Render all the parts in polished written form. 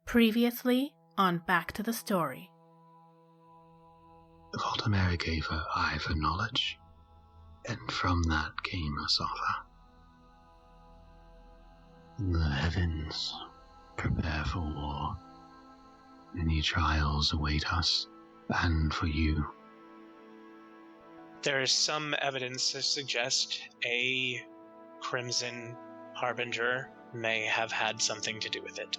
Previously on Back to the Story. Voltamera gave her eye for knowledge, and from that came a Asatha. The heavens prepare for war. Many trials await us, and for you. There is some evidence to suggest a Crimson Harbinger may have had something to do with it.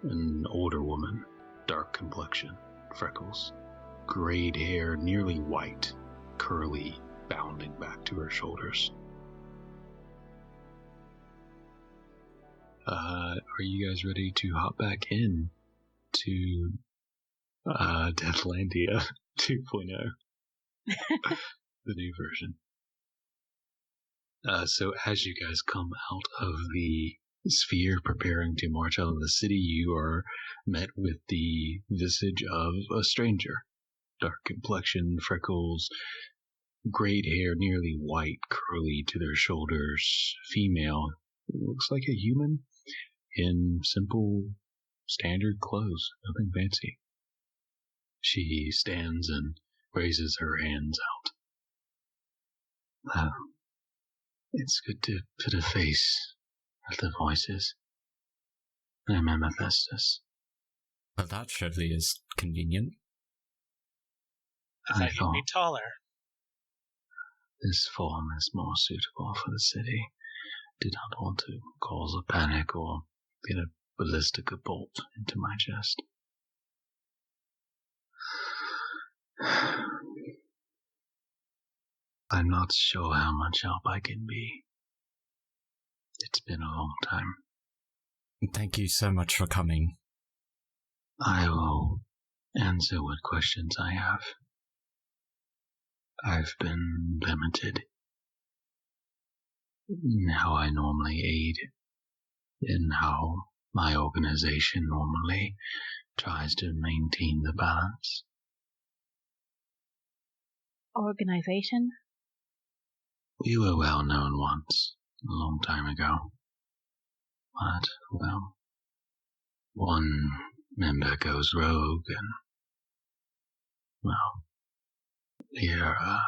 An older woman, dark complexion, freckles, grayed hair, nearly white, curly, bounding back to her shoulders. Are you guys ready to hop back in to Deathlandia 2.0? The new version. So as you guys come out of the sphere preparing to march out of the city, you are met with the visage of a stranger. Dark complexion, freckles, grayed hair, nearly white, curly to their shoulders, female. Looks like a human in simple, standard clothes, nothing fancy. She stands and raises her hands out. It's good to put a face with the voices. I'm Amethystus. Well, that surely is convenient. I thought you'd be taller. This form is more suitable for the city. Did not want to cause a panic or get a ballistic bolt into my chest. I'm not sure how much help I can be. It's been a long time. Thank you so much for coming. I will answer what questions I have. I've been limited in how I normally aid, in how my organization normally tries to maintain the balance. Organization? We were well known once, a long time ago. But, well, one member goes rogue and, well, we're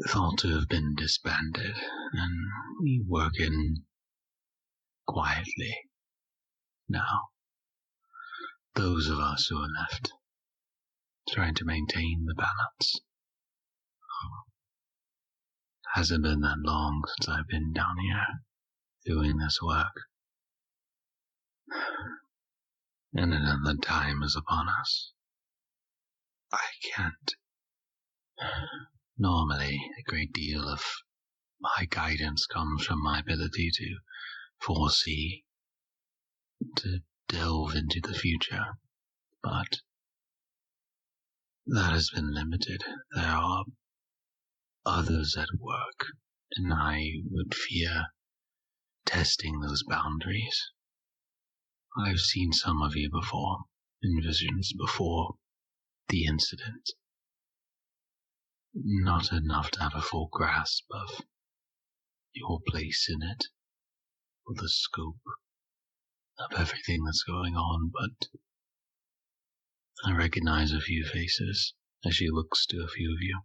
thought to have been disbanded, and we work in quietly now. Those of us who are left, trying to maintain the balance. Hasn't been that long since I've been down here doing this work. And another time is upon us. I can't. Normally, a great deal of my guidance comes from my ability to foresee, to delve into the future, but that has been limited. There are others at work, and I would fear testing those boundaries. I've seen some of you before, in visions before the incident. Not enough to have a full grasp of your place in it, or the scope of everything that's going on, but I recognize a few faces as she looks to a few of you.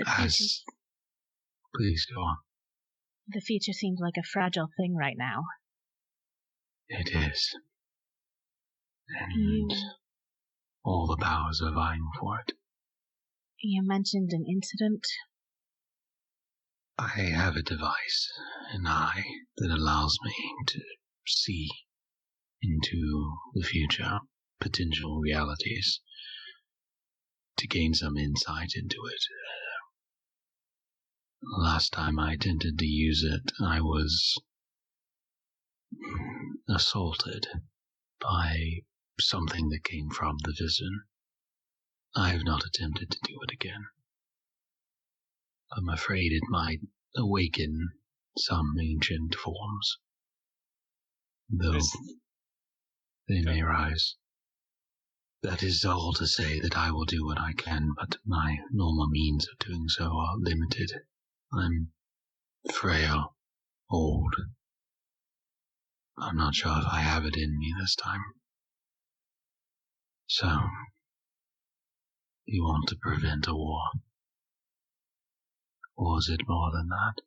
Please go on. The future seems like a fragile thing right now. It is. And all the powers are vying for it. You mentioned an incident. I have a device, an eye, that allows me to see into the future, potential realities, to gain some insight into it. Last time I attempted to use it, I was assaulted by something that came from the vision. I have not attempted to do it again. I'm afraid it might awaken some ancient forms, though they may rise. That is all to say that I will do what I can, but my normal means of doing so are limited. I'm frail, old, I'm not sure if I have it in me this time. So, you want to prevent a war? Or is it more than that?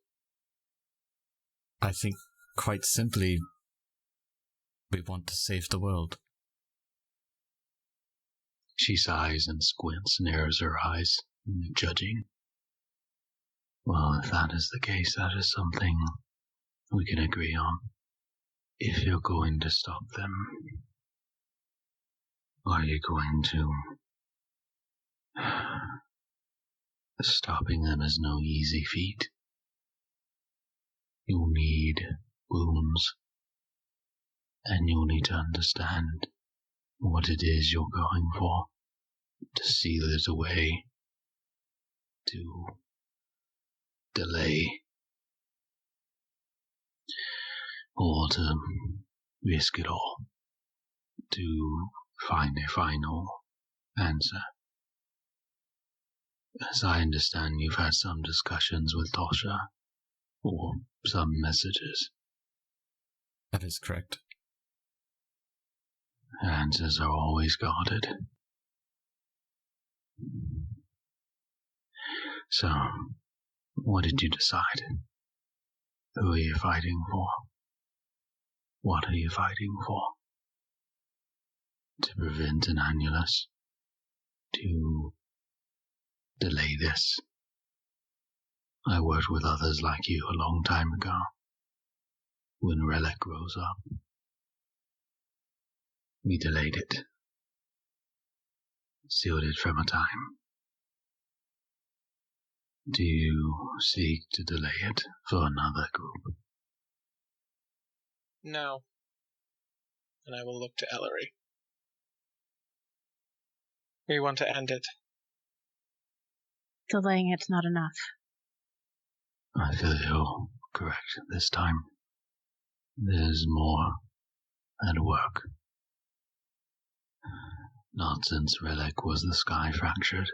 I think, quite simply, we want to save the world. She sighs and squints, narrows her eyes, judging. Well, if that is the case, that is something we can agree on. If you're going to stop them, are you going to... Stopping them is no easy feat. You'll need wounds, and you'll need to understand what it is you're going for, to seal it away, to delay, or to risk it all, to find a final answer. As I understand, you've had some discussions with Tosha, or some messages. That is correct. Answers are always guarded. So, what did you decide? Who are you fighting for? What are you fighting for? To prevent an annulus? To delay this? I worked with others like you a long time ago, when Relic rose up. We delayed it, sealed it from a time. Do you seek to delay it for another group? No. And I will look to Ellery. We want to end it. Delaying it's not enough. I feel you're correct this time. There's more at work. Not since Relic was the sky fractured.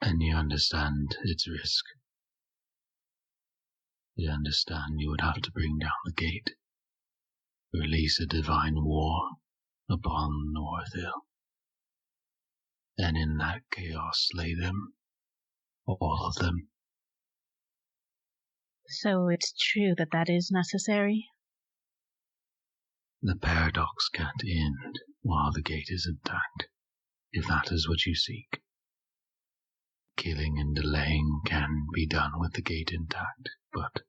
And you understand its risk. You understand you would have to bring down the gate, release a divine war upon Northhill, and in that chaos slay them, all of them. So it's true that that is necessary? The paradox can't end while the gate is intact, if that is what you seek. Killing and delaying can be done with the gate intact, but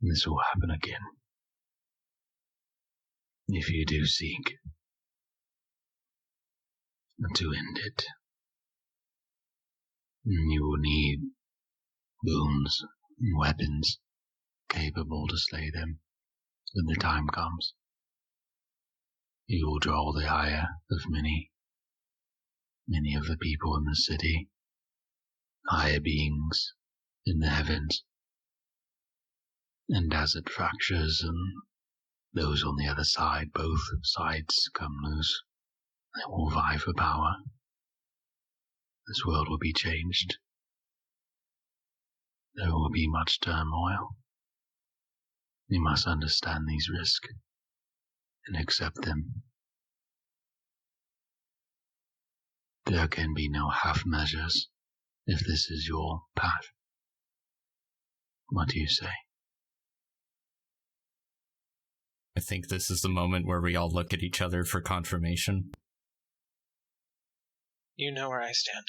this will happen again. If you do seek to end it, you will need boons and weapons capable to slay them when the time comes. You will draw the ire of many of the people in the city, higher beings in the heavens. And as it fractures and those on the other side, both sides come loose, they will vie for power. This world will be changed. There will be much turmoil. You must understand these risks and accept them. There can be no half measures if this is your path. What do you say? I think this is the moment where we all look at each other for confirmation. You know where I stand.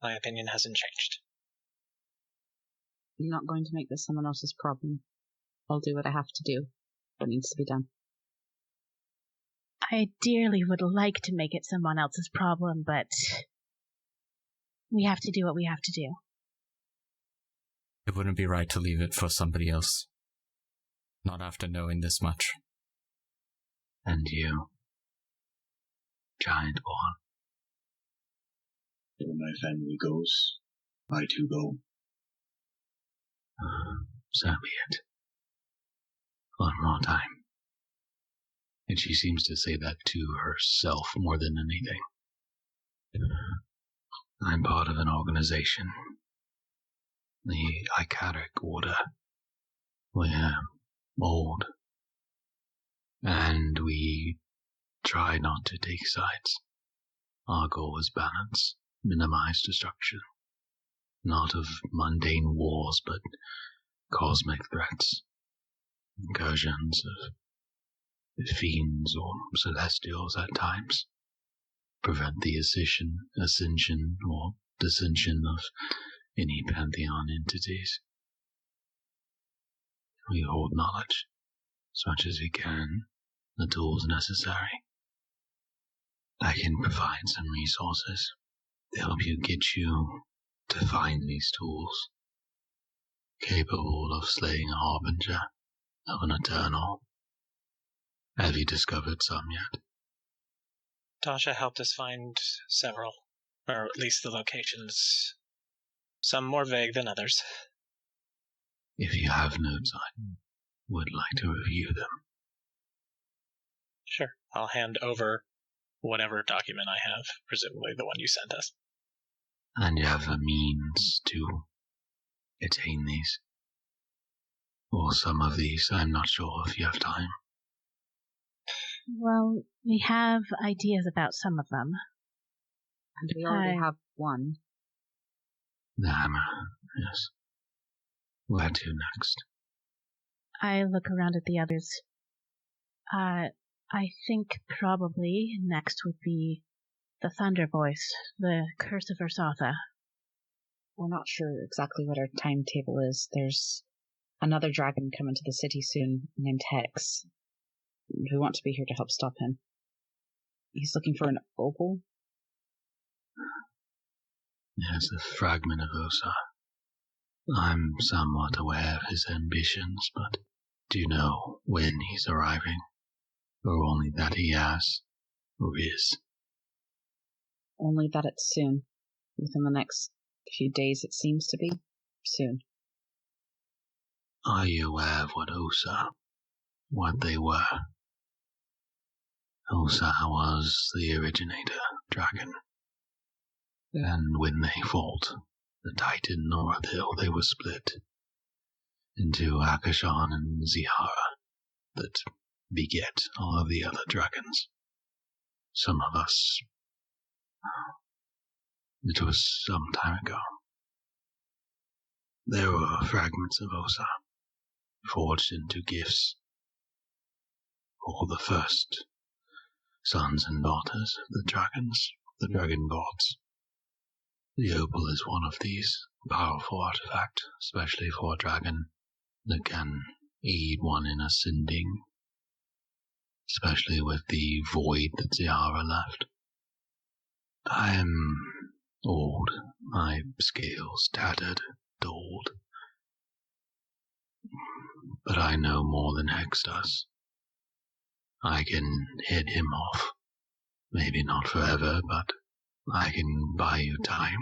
My opinion hasn't changed. I'm not going to make this someone else's problem. I'll do what I have to do. What needs to be done. I dearly would like to make it someone else's problem, but we have to do what we have to do. It wouldn't be right to leave it for somebody else. Not after knowing this much. And you, Giant Born? Where my family goes, I too go. So be it. One more time. And she seems to say that to herself more than anything. I'm part of an organization, the Ichatic Order. We're old, and we try not to take sides. Our goal is balance, minimize destruction, not of mundane wars, but cosmic threats, incursions of fiends or celestials at times, prevent the ascension or dissension of any pantheon entities. We hold knowledge as much as we can, the tools necessary. I can provide some resources to help you get you to find these tools, capable of slaying a harbinger of an eternal. Have you discovered some yet? Tasha helped us find several, or at least the locations, some more vague than others. If you have notes, I would like to review them. Sure, I'll hand over whatever document I have, presumably the one you sent us. And you have a means to attain these. Or some of these, I'm not sure if you have time. Well, we have ideas about some of them. And we already have one. The hammer, yes. Where to next? I look around at the others. I think probably next would be the Thunder Voice, the Curse of Ursatha. We're not sure exactly what our timetable is. There's another dragon coming to the city soon named Hex. We want to be here to help stop him. He's looking for an opal. Yes, a fragment of Osa. I'm somewhat aware of his ambitions, but do you know when he's arriving? Or only that he has, or is? Only that it's soon. Within the next few days, it seems to be. Soon. Are you aware of what they were? Osa was the originator dragon. And when they fought the Titan Northhill, they were split into Akashan and Zihara that beget all of the other dragons. Some of us... It was some time ago. There were fragments of Osa, forged into gifts for the first sons and daughters of the dragons, the dragon gods. The opal is one of these, powerful artifact, especially for a dragon that can aid one in ascending, especially with the void that Zihara left. I am old, my scales tattered, dulled, but I know more than Hex does. I can head him off, maybe not forever, but I can buy you time,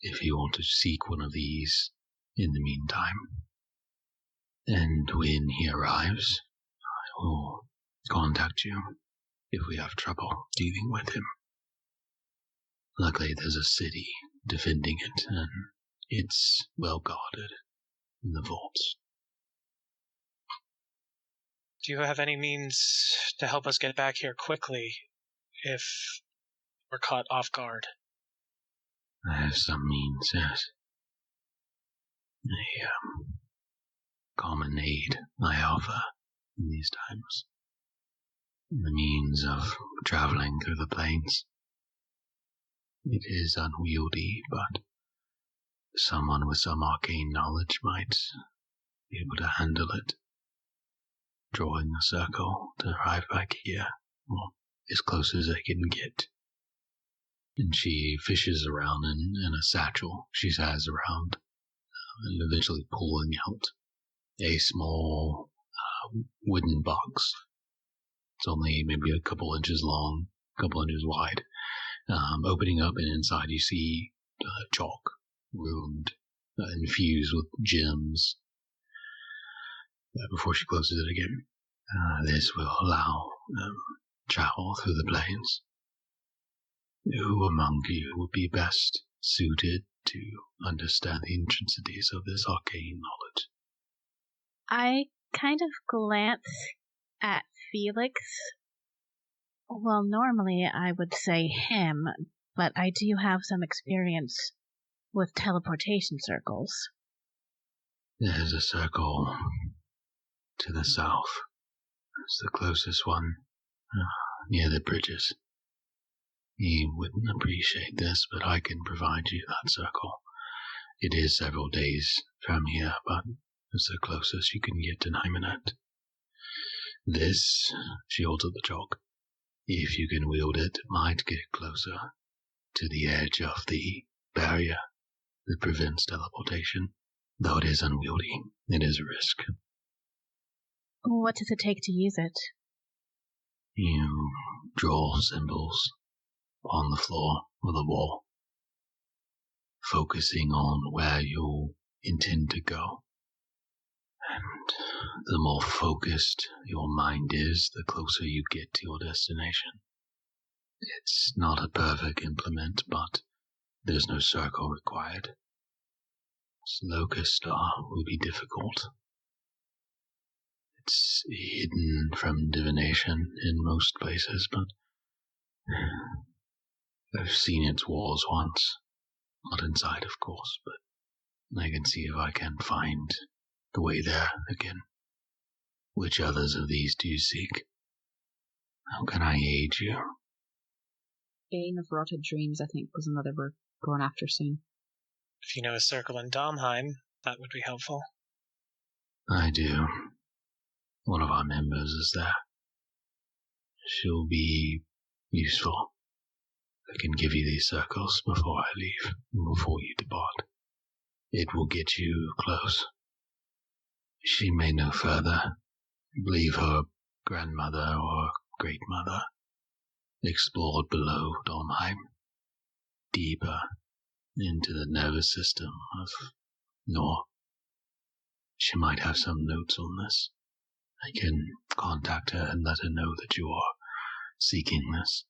if you want to seek one of these in the meantime. And when he arrives, I will contact you if we have trouble dealing with him. Luckily, there's a city defending it, and it's well guarded in the vaults. Do you have any means to help us get back here quickly if we're caught off guard? I have some means, yes. A common aid I offer in these times. The means of traveling through the plains. It is unwieldy, but someone with some arcane knowledge might be able to handle it. Drawing a circle to arrive back here, or as close as I can get. And she fishes around in a satchel she has around, and eventually pulling out a small wooden box. It's only maybe a couple inches long, a couple inches wide. Opening up, and inside you see chalk, ruined, infused with gems. Before she closes it again. This will allow travel through the plains. Who among you would be best suited to understand the intrinsities of this arcane knowledge? I kind of glance at Felix. Well, normally I would say him, but I do have some experience with teleportation circles. There's a circle to the south. It's the closest one, near the bridges. You wouldn't appreciate this, but I can provide you that circle. It is several days from here, but it's the closest you can get to Nymunet. This, she holds up the chalk. If you can wield it, might get closer to the edge of the barrier that prevents teleportation. Though it is unwieldy, it is a risk. What does it take to use it? You draw symbols on the floor or the wall, focusing on where you intend to go. And the more focused your mind is, the closer you get to your destination. It's not a perfect implement, but there's no circle required. Locust star will be difficult. It's hidden from divination in most places, but I've seen its walls once. Not inside, of course, but I can see if I can find the way there again. Which others of these do you seek? How can I aid you? Bane of Rotted Dreams, I think, was another we're going after soon. If you know a circle in Domheim, that would be helpful. I do. One of our members is there. She'll be useful. I can give you these circles before I leave, before you depart. It will get you close. She may know further. I believe her grandmother or great-mother explored below Domheim, deeper into the nervous system of Nor. She might have some notes on this. I can contact her and let her know that you are seeking this.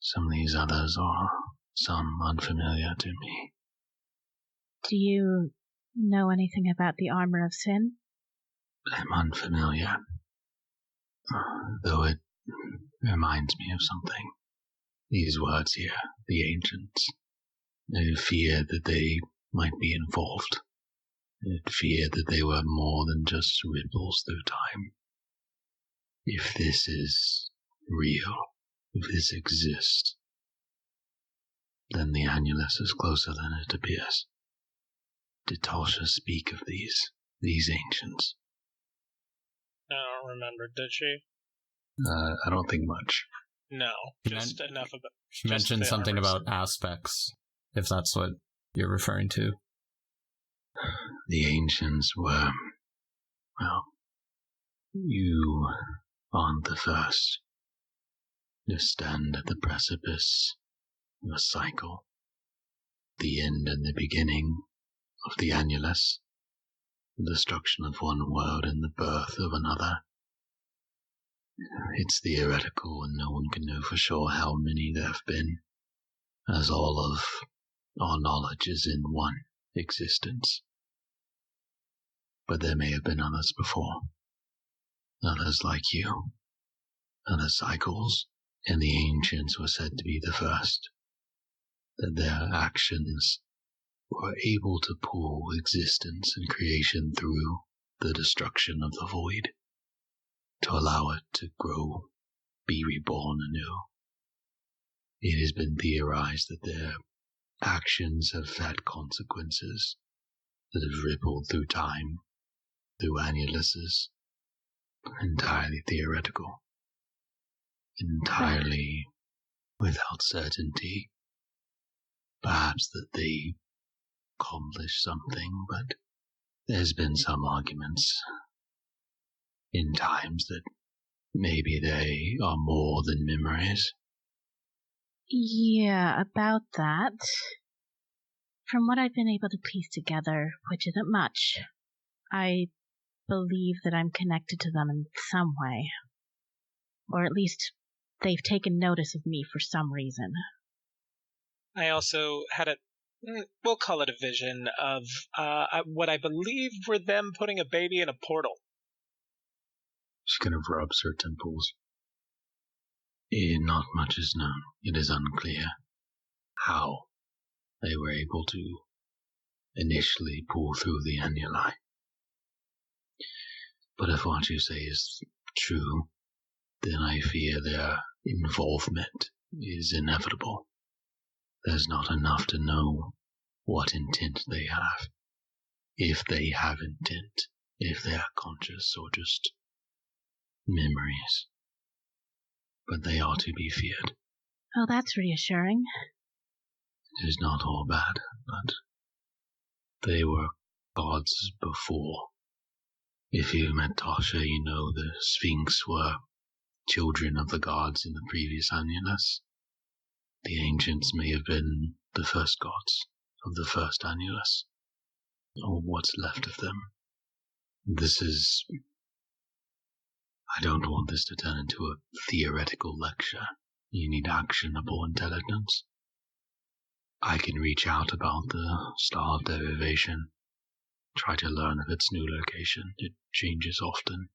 Some of these others are some unfamiliar to me. Do you know anything about the Armor of Sin? I'm unfamiliar, though it reminds me of something. These words here, the ancients. I fear that they might be involved. I fear that they were more than just ripples through time. If this is real, if this exists, then the annulus is closer than it appears. Did Tasha speak of these ancients? I don't remember, did she? I don't think much. No, just enough about... She mentioned something about aspects, if that's what you're referring to. The ancients were, well, you aren't the first to stand at the precipice of a cycle, the end and the beginning of the annulus, the destruction of one world and the birth of another. It's theoretical and no one can know for sure how many there have been, as all of our knowledge is in one existence. But there may have been others before, others like you, other cycles, and the ancients were said to be the first, that their actions were able to pull existence and creation through the destruction of the void, to allow it to grow, be reborn anew. It has been theorized that their actions have had consequences that have rippled through time, through annuluses. Entirely theoretical. Entirely without certainty. Perhaps that they accomplished something, but there's been some arguments in times that maybe they are more than memories. Yeah, about that. From what I've been able to piece together, which isn't much, I believe that I'm connected to them in some way. Or at least they've taken notice of me for some reason. I also had it We'll call it a vision of what I believe were them putting a baby in a portal. She kind of rubs her temples. Not much is known. It is unclear how they were able to initially pull through the annuli. But if what you say is true, then I fear their involvement is inevitable. There's not enough to know what intent they have. If they have intent, if they are conscious or just memories. But they are to be feared. Oh, that's reassuring. It is not all bad, but they were gods before. If you met Tasha, you know the Sphinx were children of the gods in the previous annulus. The ancients may have been the first gods of the first annulus, or what's left of them. I don't want this to turn into a theoretical lecture. You need actionable intelligence. I can reach out about the star of derivation, try to learn of its new location. It changes often.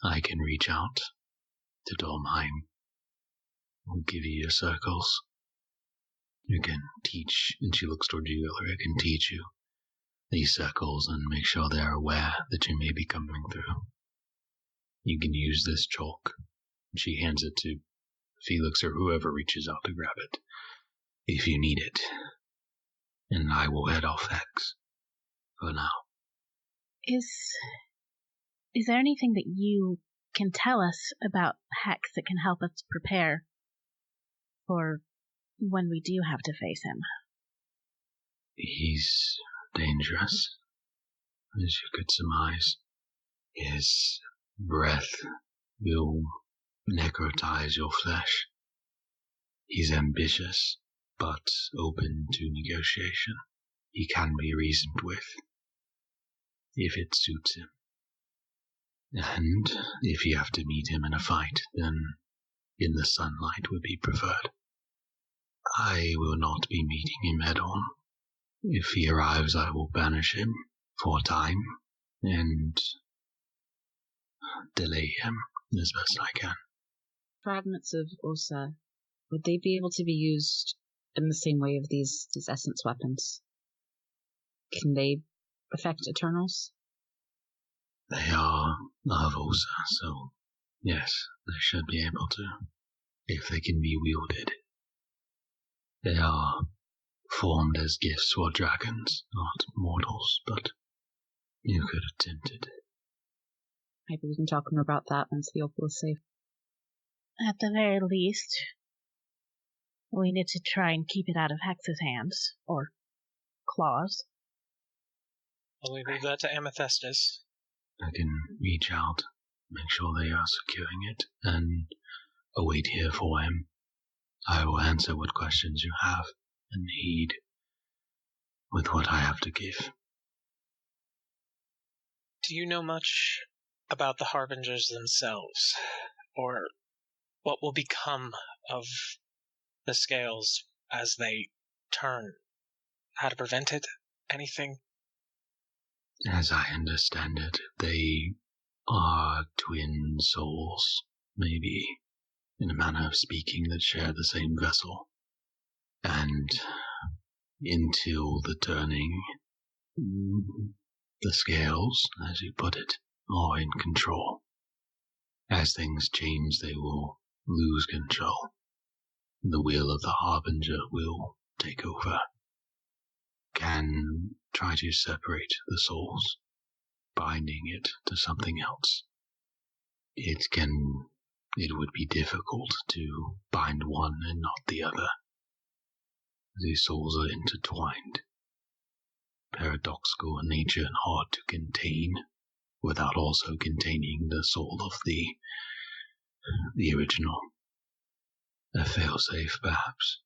I can reach out to Domheim. I'll give you your circles. You can teach, and she looks toward you, I can teach you these circles and make sure they're aware that you may be coming through. You can use this chalk. She hands it to Felix or whoever reaches out to grab it, if you need it. And I will head off Hex for now. Is there anything that you can tell us about Hex that can help us prepare for when we do have to face him? He's dangerous, as you could surmise. His breath will necrotize your flesh. He's ambitious, but open to negotiation. He can be reasoned with, if it suits him. And if you have to meet him in a fight, then in the sunlight would be preferred. I will not be meeting him head-on. If he arrives, I will banish him for a time, and delay him as best I can. Fragments of Ursa, would they be able to be used in the same way of these essence weapons? Can they affect Eternals? They are of Ursa, so yes, they should be able to, if they can be wielded. They are formed as gifts for dragons, not mortals, but you could attempt it. Maybe we can talk more about that once the opal is safe. At the very least, we need to try and keep it out of Hex's hands, or claws. Well, we leave that to Amethystus. I can reach out, make sure they are securing it, and await here for him. I will answer what questions you have, and heed with what I have to give. Do you know much about the Harbingers themselves, or what will become of the scales as they turn? How to prevent it? Anything? As I understand it, they are twin souls, maybe, in a manner of speaking, that share the same vessel. And until the turning, the scales, as you put it, are in control. As things change, they will lose control. The will of the Harbinger will take over. Can try to separate the souls, binding it to something else. It would be difficult to bind one and not the other. These souls are intertwined, paradoxical in nature and hard to contain, without also containing the soul of the original. A failsafe, perhaps.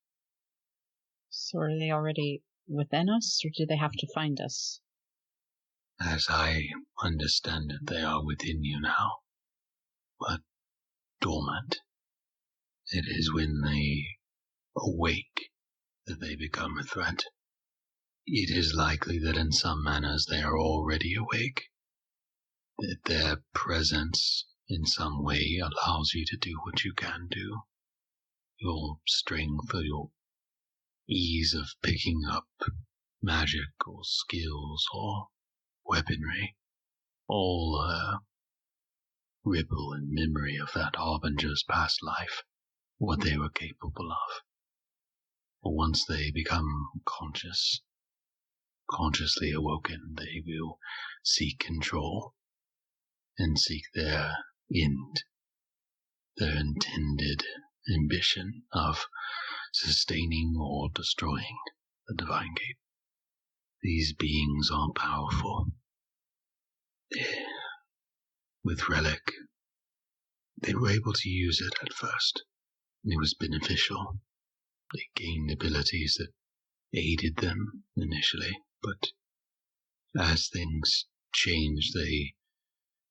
So are they already within us, or do they have to find us? As I understand it, they are within you now, but dormant. It is when they awake that they become a threat. It is likely that in some manners they are already awake, that their presence in some way allows you to do what you can do. Your strength or your ease of picking up magic or skills or weaponry, all ripple in memory of that Harbinger's past life, what they were capable of. But once they become consciously awoken, they will seek control and seek their end, their intended ambition of sustaining or destroying the Divine Gate. These beings are powerful. With Relic, they were able to use it at first. It was beneficial. They gained abilities that aided them initially, but as things changed, they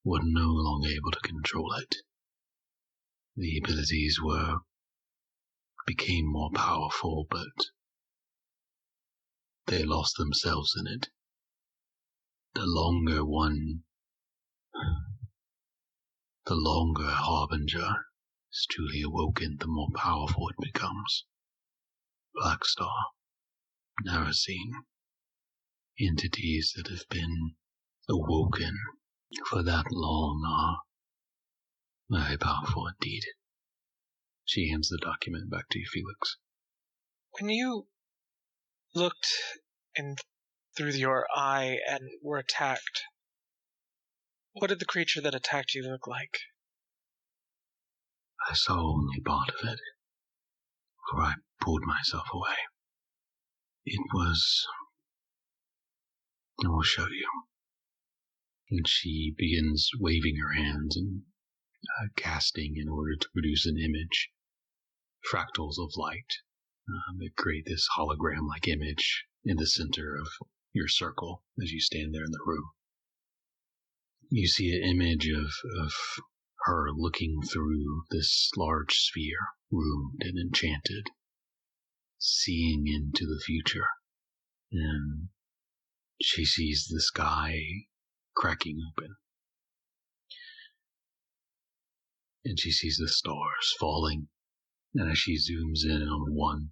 were no longer able to control it. The abilities became more powerful, but they lost themselves in it. The longer a Harbinger is truly awoken, the more powerful it becomes. Blackstar, Narasine, entities that have been awoken for that long are very powerful indeed. She hands the document back to you, Felix. When you looked in through your eye and were attacked, what did the creature that attacked you look like? I saw only part of it, for I pulled myself away. It was... I will show you. And she begins waving her hands and casting in order to produce an image. Fractals of light that create this hologram-like image in the center of your circle as you stand there in the room. You see an image of her looking through this large sphere, roomed and enchanted, seeing into the future. And she sees the sky cracking open. And she sees the stars falling. And as she zooms in on one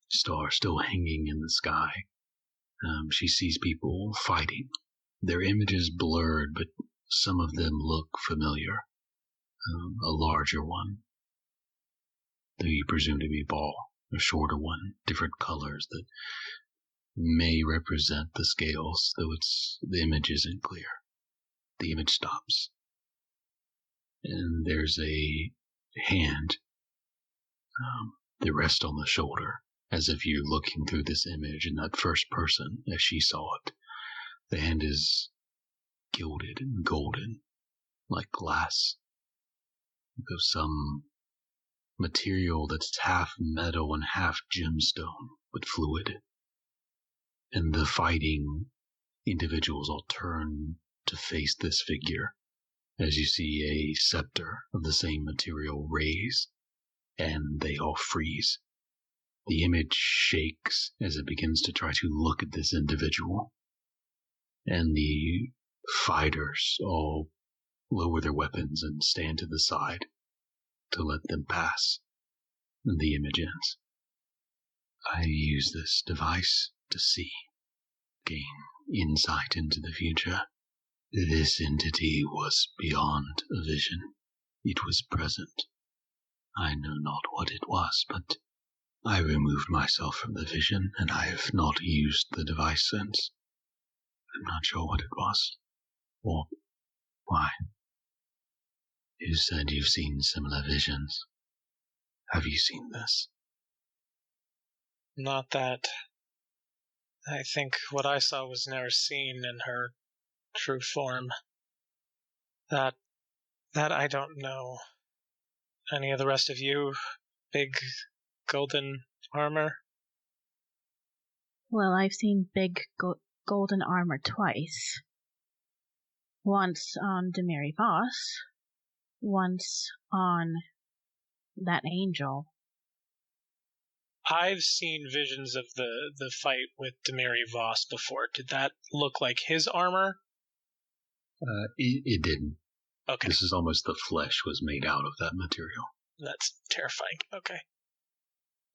star still hanging in the sky, she sees people fighting. Their image is blurred, but some of them look familiar. A larger one, that you presume to be Ball, a shorter one, different colors that may represent the scales, though the image isn't clear. The image stops. And there's a hand that rests on the shoulder, as if you're looking through this image in that first person as she saw it. The hand is gilded and golden, like glass, of some material that's half metal and half gemstone, but fluid. And the fighting individuals all turn to face this figure, as you see a scepter of the same material raise, and they all freeze. The image shakes as it begins to try to look at this individual, and the fighters all lower their weapons and stand to the side to let them pass, and the image ends. I use this device to see, gain insight into the future. This entity was beyond a vision. It was present. I know not what it was, but I removed myself from the vision, and I have not used the device since. I'm not sure what it was, or why. You said you've seen similar visions. Have you seen this? Not that. I think what I saw was Narasine in her true form. That I don't know. Any of the rest of you? Big golden armor? Well, I've seen big golden armor twice. Once on Demiri Voss, once on that angel. I've seen visions of the fight with Demiri Voss before. Did that look like his armor? It didn't. Okay. This is almost the flesh was made out of that material. That's terrifying. Okay.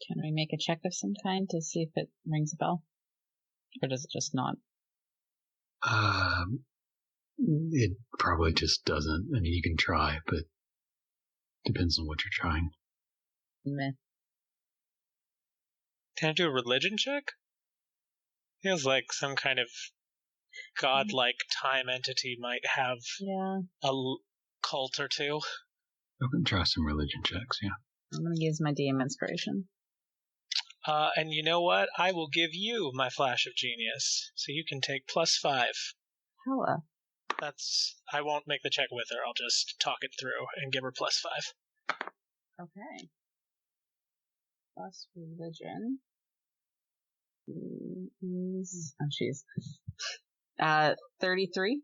Can we make a check of some kind to see if it rings a bell? Or does it just not? It probably just doesn't. I mean, you can try, but depends on what you're trying. Meh. Can I do a religion check? Feels like some kind of godlike time entity might have a cult or two. I can try some religion checks, yeah. I'm going to use my DM inspiration. And you know what? I will give you my flash of genius, so you can take +5. Hella. I won't make the check with her. I'll just talk it through and give her +5. Okay. Plus religion is... Oh, jeez. 33.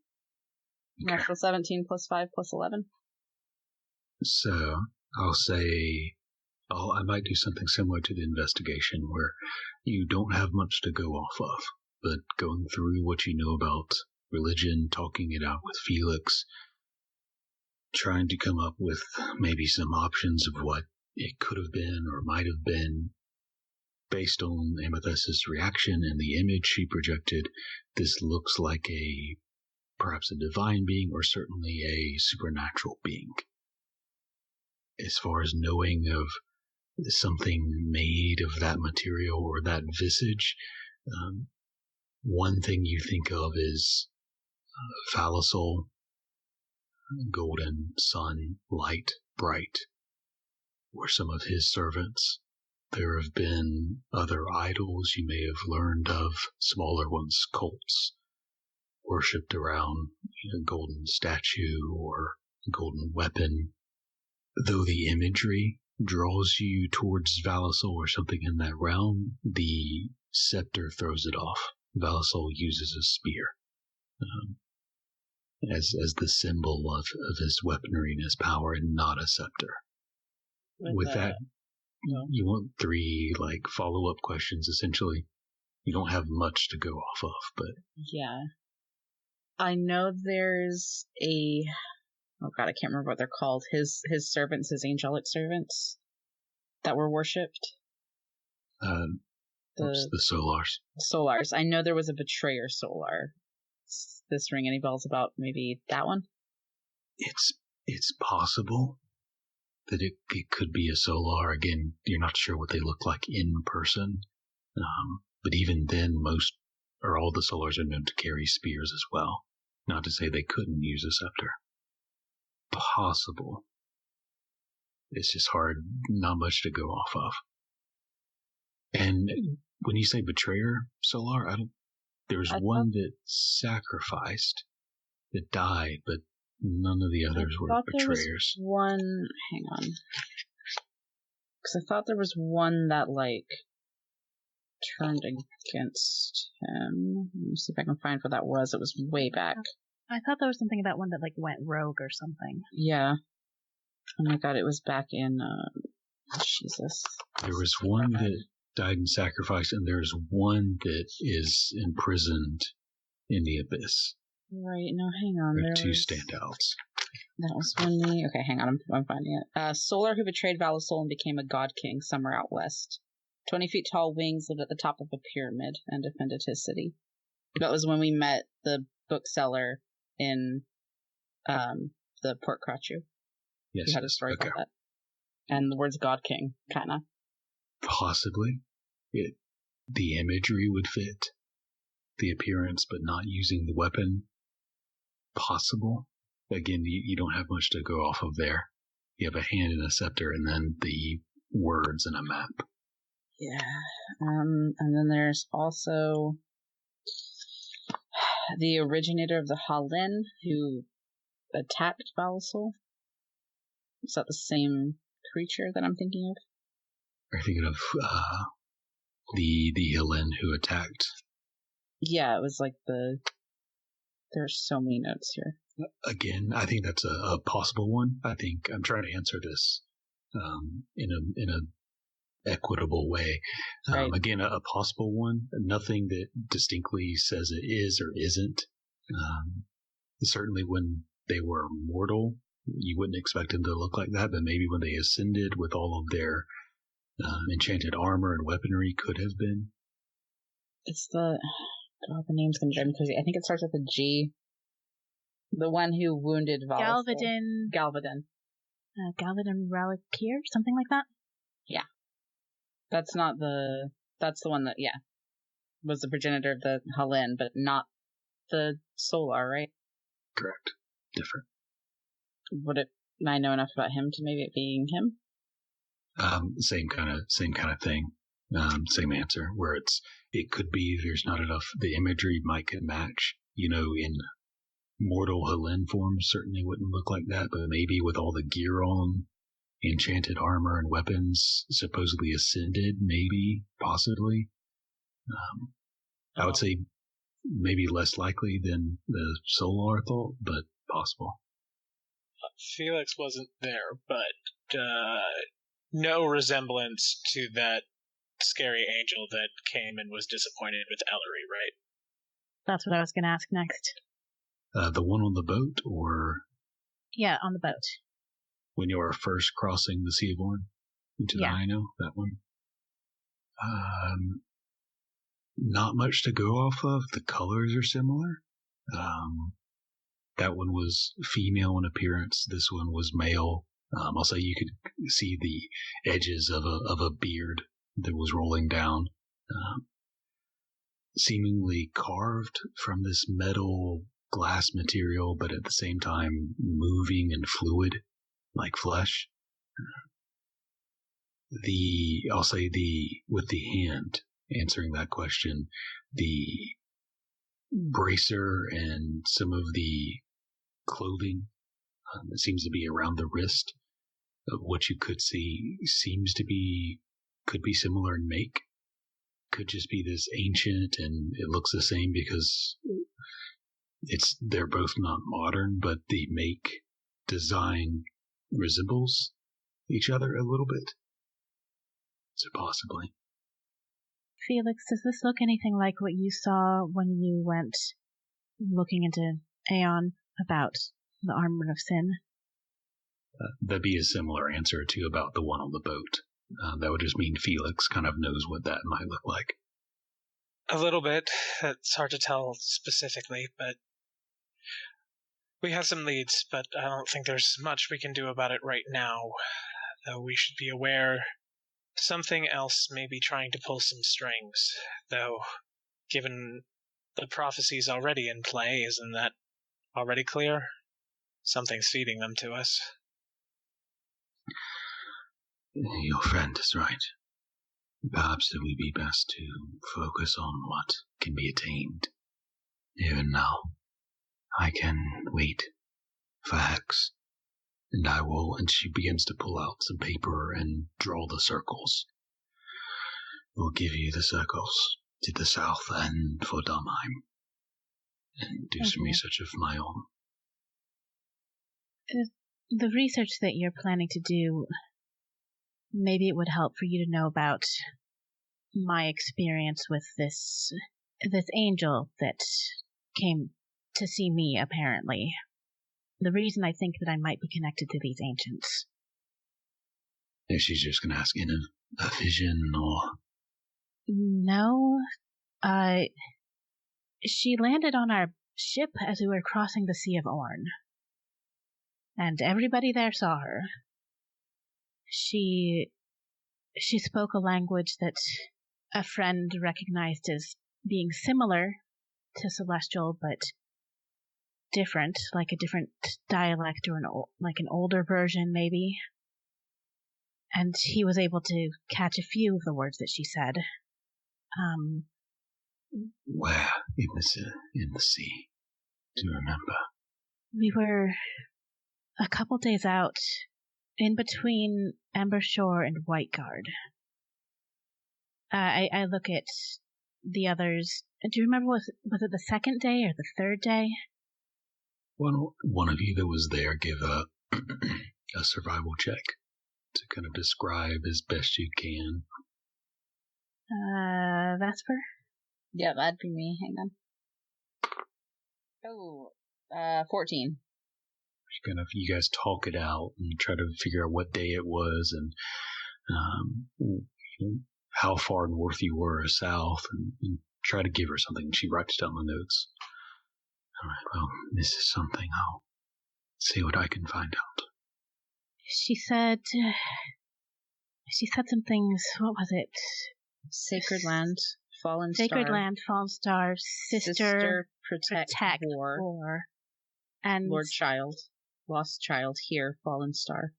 Okay. Natural 17 +5 +11. So, I'll say... I might do something similar to the investigation where you don't have much to go off of, but going through what you know about religion, talking it out with Felix, trying to come up with maybe some options of what it could have been or might have been. Based on Amethystus' reaction and the image she projected, this looks like perhaps a divine being or certainly a supernatural being. As far as knowing of something made of that material or that visage, one thing you think of is Valisol, golden sun, light, bright, or some of his servants. There have been other idols you may have learned of, smaller ones, cults, worshipped around a golden statue or a golden weapon. Though the imagery draws you towards Valisol or something in that realm, the scepter throws it off. Valisol uses a spear as the symbol of his weaponry and his power, and not a scepter. With that, you want 3 follow-up questions. Essentially, you don't have much to go off of, but yeah, I know there's a... Oh god, I can't remember what they're called. His servants, his angelic servants that were worshipped. The Solars. Solars. I know there was a betrayer Solar. Does this ring any bells about maybe that one? It's possible that it could be a Solar. Again, you're not sure what they look like in person. But even then, most or all the Solars are known to carry spears as well. Not to say they couldn't use a scepter. Possible. It's just hard, not much to go off of. And when you say betrayer, Solar, there's one that sacrificed, that died, but none of the others were betrayers. There was one, hang on. Because I thought there was one that, turned against him. Let me see if I can find what that was. It was way back. I thought there was something about one that, went rogue or something. Yeah. Oh my god, it was back in, Jesus. There was one that died in sacrifice, and there's one that is imprisoned in the abyss. Right, no, hang on. There are 2 standouts. That was when okay, hang on, I'm finding it. Solar, who betrayed Valisol and became a god king somewhere out west. 20 feet tall wings, lived at the top of a pyramid and defended his city. That was when we met the bookseller in the Port Crachu. Yes. You had a story about that. And the words God King, kinda. Possibly. The imagery would fit. The appearance, but not using the weapon. Possible. Again, you don't have much to go off of there. You have a hand and a scepter, and then the words and a map. Yeah. And then there's also the originator of the Halin who attacked Valisol. Is that the same creature that I'm thinking of? Are you thinking of the Helen who attacked? Yeah, it was there's so many notes here. Again, I think that's a possible one. I think I'm trying to answer this in a equitable way. Right. Again, a possible one, nothing that distinctly says it is or isn't. Certainly when they were mortal, you wouldn't expect them to look like that, but maybe when they ascended with all of their enchanted armor and weaponry could have been. It's the name's gonna drive me crazy. I think it starts with a G. The one who wounded Valus. Galvadin. Galvadin. Galvadin Relicure, something like that? Yeah. That's the one that, was the progenitor of the Helen, but not the Solar, right? Correct. Different. Would I know enough about him to maybe it being him? Same kind of thing. Same answer, where it could be there's not enough, the imagery might could match, in mortal Helen form certainly wouldn't look like that, but maybe with all the gear on, enchanted armor and weapons, supposedly ascended, maybe, possibly. I would say maybe less likely than the Solar thought, but possible. Felix wasn't there, but no resemblance to that scary angel that came and was disappointed with Ellery, right? That's what I was going to ask next. The one on the boat, or? Yeah, on the boat. When you were first crossing the Sea of Orn into the Ino, that one? Not much to go off of. The colors are similar. That one was female in appearance. This one was male. I'll say you could see the edges of a beard that was rolling down, seemingly carved from this metal glass material, but at the same time moving and fluid like flesh. With the hand answering that question, the bracer and some of the clothing that seems to be around the wrist of what you could see could be similar in make. Could just be this ancient, and it looks the same because they're both not modern, but the make design resembles each other a little bit. So possibly. Felix, does this look anything like what you saw when you went looking into Aeon about the Armor of Sin? That'd be a similar answer to about the one on the boat. That would just mean Felix kind of knows what that might look like. A little bit. It's hard to tell specifically, but we have some leads, but I don't think there's much we can do about it right now. Though we should be aware something else may be trying to pull some strings, though given the prophecies already in play, isn't that already clear? Something's feeding them to us. Your friend is right. Perhaps it would be best to focus on what can be attained. Even now, I can wait for Hex, and and she begins to pull out some paper and draw the circles. We'll give you the circles to the south and for Damheim, and do some research of my own. The research that you're planning to do, maybe it would help for you to know about my experience with this angel that came to see me, apparently. The reason I think that I might be connected to these ancients. If she's just going to ask in a vision, or... No. She landed on our ship as we were crossing the Sea of Orn. And everybody there saw her. She spoke a language that a friend recognized as being similar to Celestial, but different, like a different dialect or an older version, maybe. And he was able to catch a few of the words that she said. Where in the sea? Do you remember? We were a couple days out, in between Ember Shore and Whiteguard. I look at the others. Do you remember, was it the second day or the third day? One of you that was there give a survival check to kind of describe as best you can Vesper? Yeah, that'd be me. Hang on. Oh, 14. You guys talk it out and try to figure out what day it was and how far north you were or south, and try to give her something. She writes down the notes. All right, well, this is something. I'll see what I can find out. She said some things. What was it? Sacred land, fallen star. Sacred land, fallen star, sister protect war. And Lord child, lost child, here, fallen star.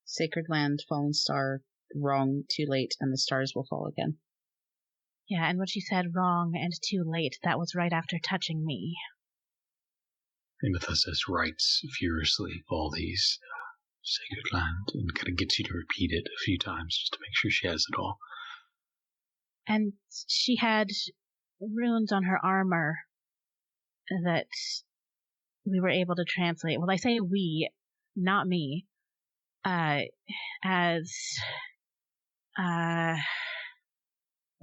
Sacred land, fallen star, wrong, too late, and the stars will fall again. Yeah, and when she said wrong and too late, that was right after touching me. Amethystus writes furiously all these sacred land and kind of gets you to repeat it a few times just to make sure she has it all. And she had runes on her armor that we were able to translate. Well, I say we, not me, as, where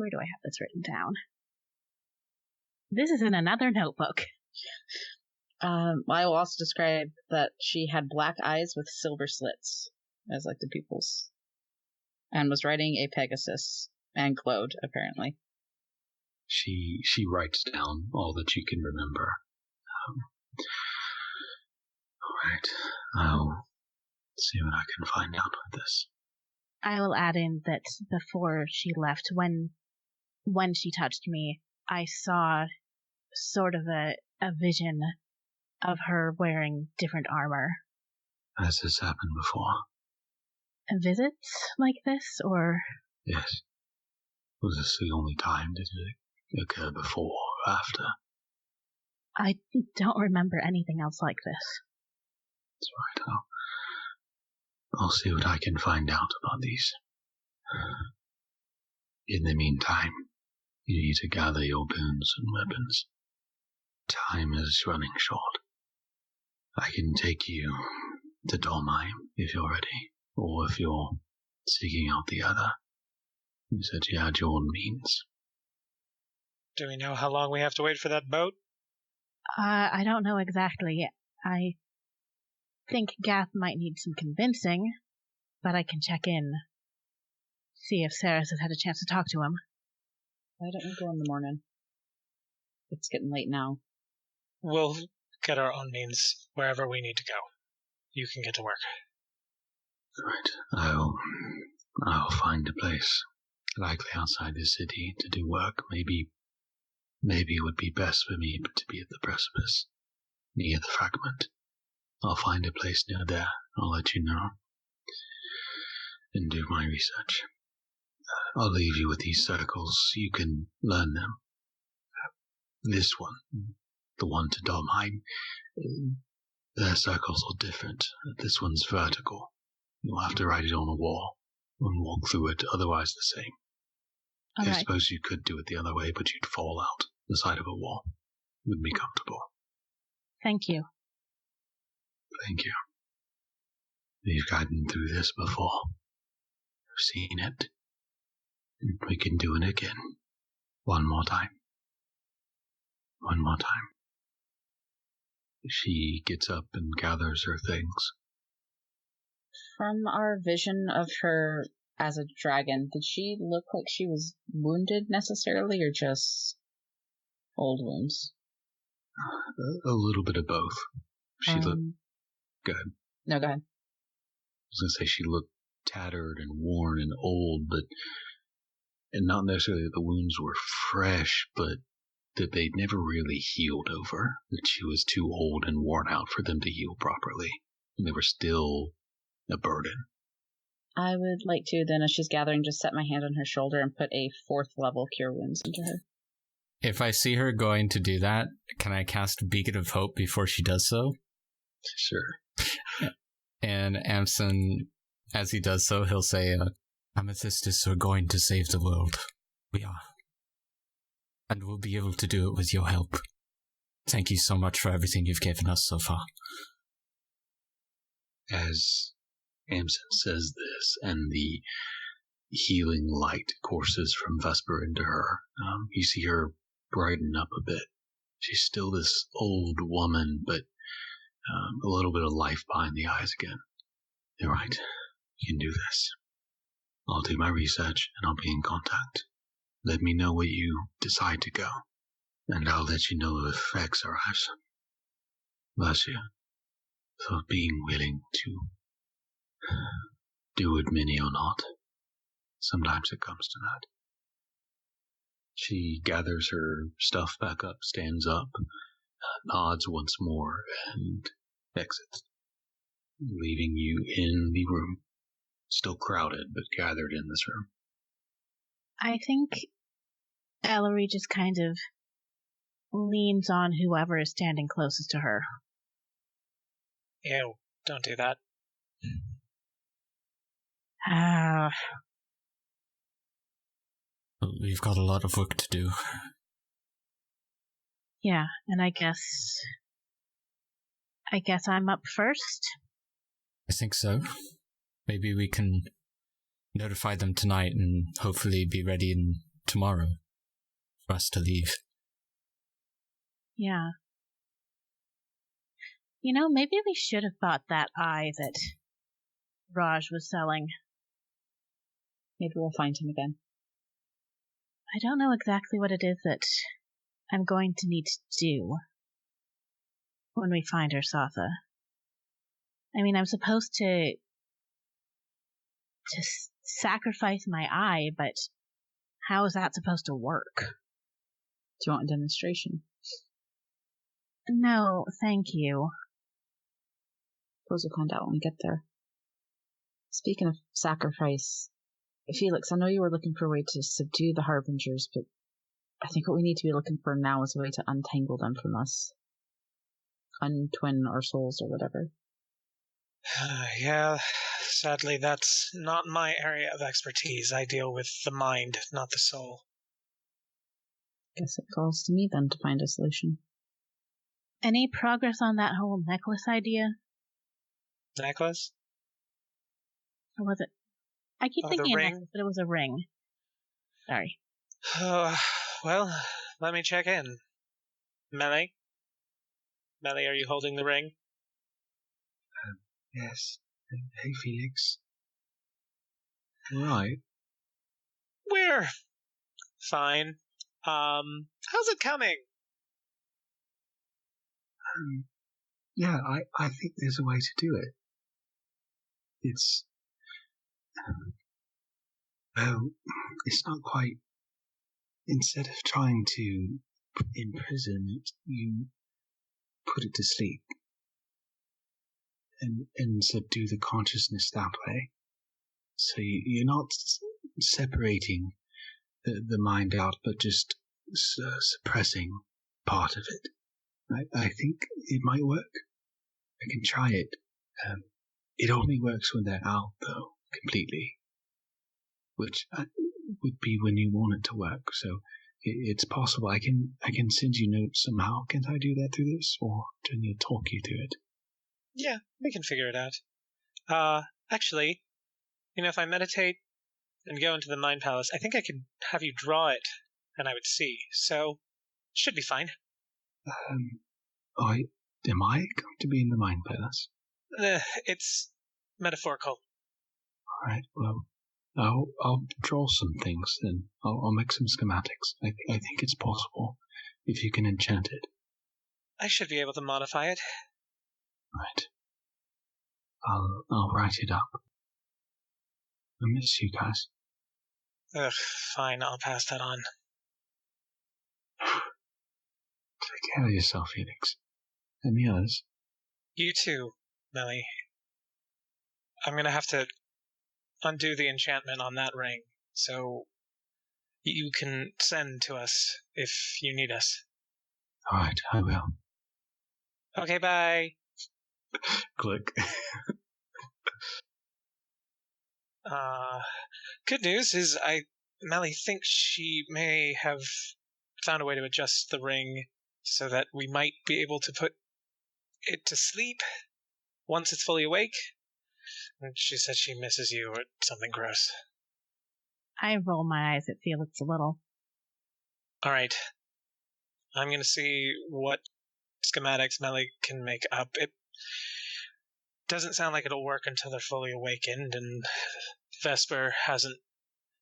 do I have this written down? This is in another notebook. I will also describe that she had black eyes with silver slits, as like the pupils, and was riding a Pegasus, and glowed, apparently. She writes down all that you can remember. All right, I'll see what I can find out with this. I will add in that before she left, when she touched me, I saw sort of a vision of her wearing different armor. Has this happened before? Visits like this, or? Yes. Was this the only time? Did it occur before or after? I don't remember anything else like this. That's right. I'll see what I can find out about these. In the meantime, you need to gather your boons and weapons. Time is running short. I can take you to Dolmheim if you're ready, or if you're seeking out the other. You said you had your own means. Do we know how long we have to wait for that boat? I don't know exactly. I think Gath might need some convincing, but I can check in. See if Saris has had a chance to talk to him. Why don't we go in the morning? It's getting late now. We'll get our own means wherever we need to go. You can get to work. Right. I'll find a place, likely outside the city, to do work. Maybe it would be best for me to be at the precipice, near the fragment. I'll find a place near there. I'll let you know. And do my research. I'll leave you with these circles. You can learn them. This one, the one to Dolmheim, their circles are different. This one's vertical. You'll have to write it on a wall and walk through it, otherwise the same. All I right. suppose you could do it the other way, but you'd fall out the side of a wall. Wouldn't be comfortable. Thank you. Thank you. We've gotten through this before. We've seen it. And we can do it again. One more time. One more time. She gets up and gathers her things. From our vision of her as a dragon, did she look like she was wounded necessarily, or just old wounds? A little bit of both. She looked good. No, go ahead. I was going to say she looked tattered and worn and old, and not necessarily that the wounds were fresh, but that they'd never really healed over, that she was too old and worn out for them to heal properly, and they were still a burden. I would like to, then, as she's gathering, just set my hand on her shoulder and put a 4th level Cure Wounds into her. If I see her going to do that, can I cast Beacon of Hope before she does so? Sure. And Amson, as he does so, he'll say, Amethystus are going to save the world. We are. And we'll be able to do it with your help. Thank you so much for everything you've given us so far. As Amson says this, and the healing light courses from Vesper into her. You see her brighten up a bit. She's still this old woman, but a little bit of life behind the eyes again. You're right. You can do this. I'll do my research, and I'll be in contact. Let me know where you decide to go, and I'll let you know if Hex arrives. Bless you for being willing to do it, many or not. Sometimes it comes to that. She gathers her stuff back up, stands up, nods once more, and exits, leaving you in the room. Still crowded, but gathered in this room. I think Ellery just kind of leans on whoever is standing closest to her. Ew, don't do that. We've got a lot of work to do. Yeah, and I guess I'm up first? I think so. Maybe we can notify them tonight and hopefully be ready tomorrow for us to leave. Yeah. You know, maybe we should have bought that eye that Raj was selling. Maybe we'll find him again. I don't know exactly what it is that I'm going to need to do when we find Ursatha. I mean, I'm supposed to sacrifice my eye, but how is that supposed to work? Do you want a demonstration? No, thank you. Suppose we'll find out when we get there. Speaking of sacrifice, Felix, I know you were looking for a way to subdue the Harbingers, but I think what we need to be looking for now is a way to untangle them from us. Untwin our souls or whatever. Yeah, sadly that's not my area of expertise. I deal with the mind, not the soul. Guess it falls to me then to find a solution. Any progress on that whole necklace idea? Necklace? Or was it? I keep thinking the of ring? necklace, but it was a ring. Sorry. Well, let me check in. Melly? Melly, are you holding the ring? Yes. Hey, Felix. Right. We're fine. How's it coming? Yeah, I think there's a way to do it. It's... well, it's not quite... Instead of trying to imprison it, you put it to sleep. And subdue the consciousness that way. So you're not separating the mind out, but just suppressing part of it. I think it might work. I can try it. It only works when they're out, though, completely. Which would be when you want it to work. So it's possible. I can send you notes somehow. Can't I do that through this, or do I need to talk you through it? Yeah, we can figure it out. Actually, if I meditate and go into the Mind Palace, I think I could have you draw it, and I would see. So, should be fine. Am I going to be in the Mind Palace? It's metaphorical. Alright, well, I'll draw some things, then. I'll make some schematics. I think it's possible, if you can enchant it. I should be able to modify it. Right. I'll write it up. I miss you guys. Ugh, fine, I'll pass that on. Take care of yourself, Felix. And the others. You too, Melly. I'm gonna have to undo the enchantment on that ring, so you can send to us if you need us. Alright, I will. Okay, bye. Click. Good news is Melly thinks she may have found a way to adjust the ring so that we might be able to put it to sleep once it's fully awake. And she said she misses you or something gross. I roll my eyes at Felix a little. All right. I'm going to see what schematics Melly can make up. It doesn't sound like it'll work until they're fully awakened, and Vesper hasn't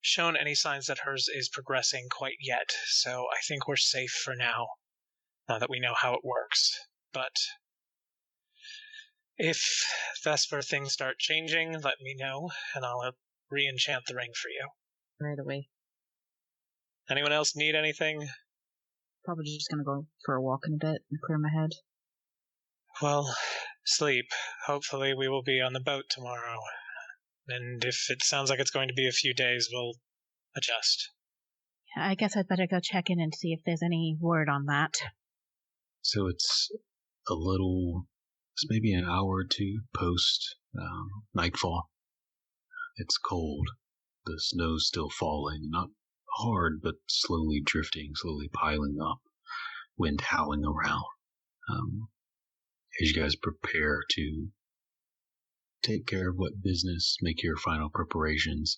shown any signs that hers is progressing quite yet, so I think we're safe for now that we know how it works. But if Vesper things start changing, let me know, and I'll re-enchant the ring for you. Right away. Anyone else need anything? Probably just gonna go for a walk in a bit and clear my head. Well, sleep. Hopefully we will be on the boat tomorrow. And if it sounds like it's going to be a few days, we'll adjust. I guess I'd better go check in and see if there's any word on that. So it's maybe an hour or two post nightfall. It's cold. The snow's still falling, not hard, but slowly drifting, slowly piling up. Wind howling around. As you guys prepare to take care of what business, make your final preparations,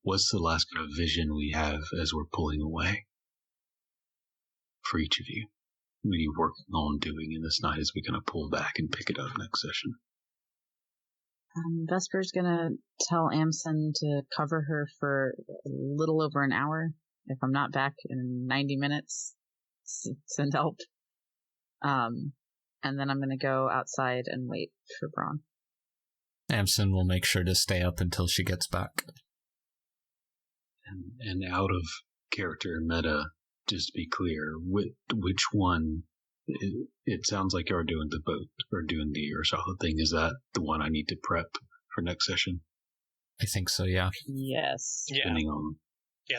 what's the last kind of vision we have as we're pulling away for each of you? What are you working on doing in this night as we kind of pull back and pick it up next session? Vesper's gonna tell Amson to cover her for a little over an hour. If I'm not back in 90 minutes, send help. And then I'm gonna go outside and wait for Braun. Amson will make sure to stay up until she gets back. And out of character and meta, just to be clear, which one? It sounds like you're doing the boat or doing the Ursula thing. Is that the one I need to prep for next session? I think so, yeah. Yes. Depending on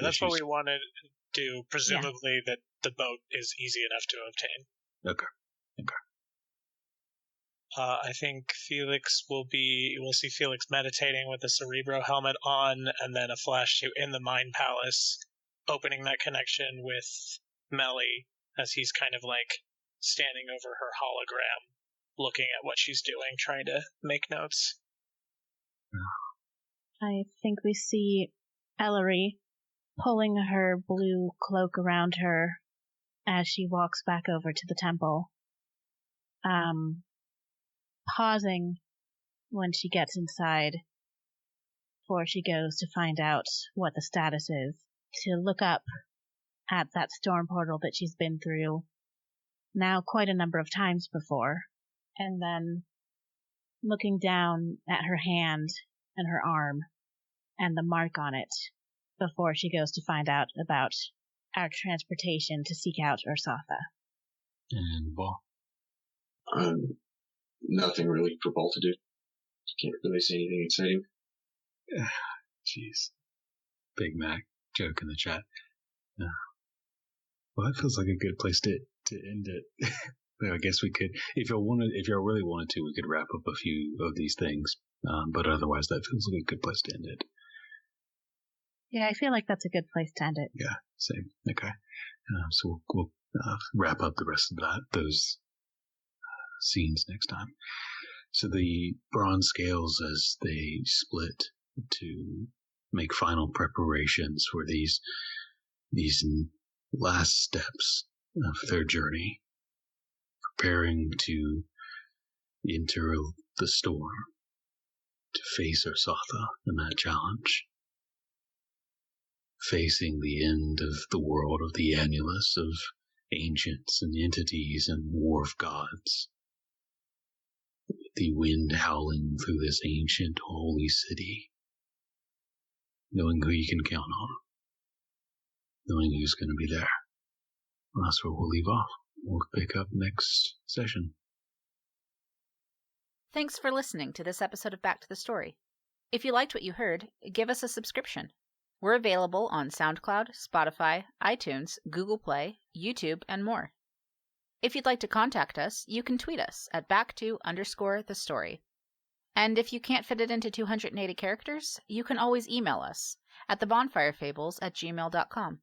that's what we wanted to do. Presumably that the boat is easy enough to obtain. Okay. I think we'll see Felix meditating with the Cerebro helmet on, and then a flash to in the Mind Palace, opening that connection with Melly as he's kind of like standing over her hologram, looking at what she's doing, trying to make notes. I think we see Ellery pulling her blue cloak around her as she walks back over to the temple. Pausing when she gets inside before she goes to find out what the status is, to look up at that storm portal that she's been through now quite a number of times before, and then looking down at her hand and her arm and the mark on it before she goes to find out about our transportation to seek out Ursatha. And Ball? Nothing really for Ball to do. Can't really say anything exciting. Jeez. Big Mac joke in the chat. Well, that feels like a good place to end it. I guess we could, if y'all really wanted to, we could wrap up a few of these things. But otherwise, that feels like a good place to end it. Yeah, I feel like that's a good place to end it. Yeah, same. Okay. So we'll wrap up the rest of those scenes next time. So the bronze scales, as they split to make final preparations for these last steps of their journey, preparing to enter the storm, to face Ursatha in that challenge, facing the end of the world of the annulus of ancients and entities and war of gods. The wind howling through this ancient holy city, knowing who you can count on, knowing who's going to be there. Well, that's where we'll leave off. We'll pick up next session. Thanks for listening to this episode of Back to the Story. If you liked what you heard, give us a subscription. We're available on SoundCloud, Spotify, iTunes, Google Play, YouTube, and more. If you'd like to contact us, you can tweet us at back_the_story. And if you can't fit it into 280 characters, you can always email us at thebonfirefables@gmail.com.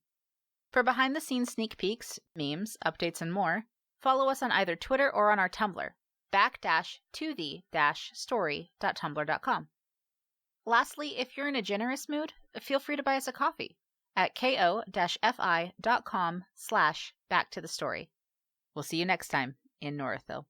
For behind-the-scenes sneak peeks, memes, updates, and more, follow us on either Twitter or on our Tumblr, back-to-the-story.tumblr.com. Lastly, if you're in a generous mood, feel free to buy us a coffee at ko-fi.com/backtothestory. We'll see you next time in Norithville.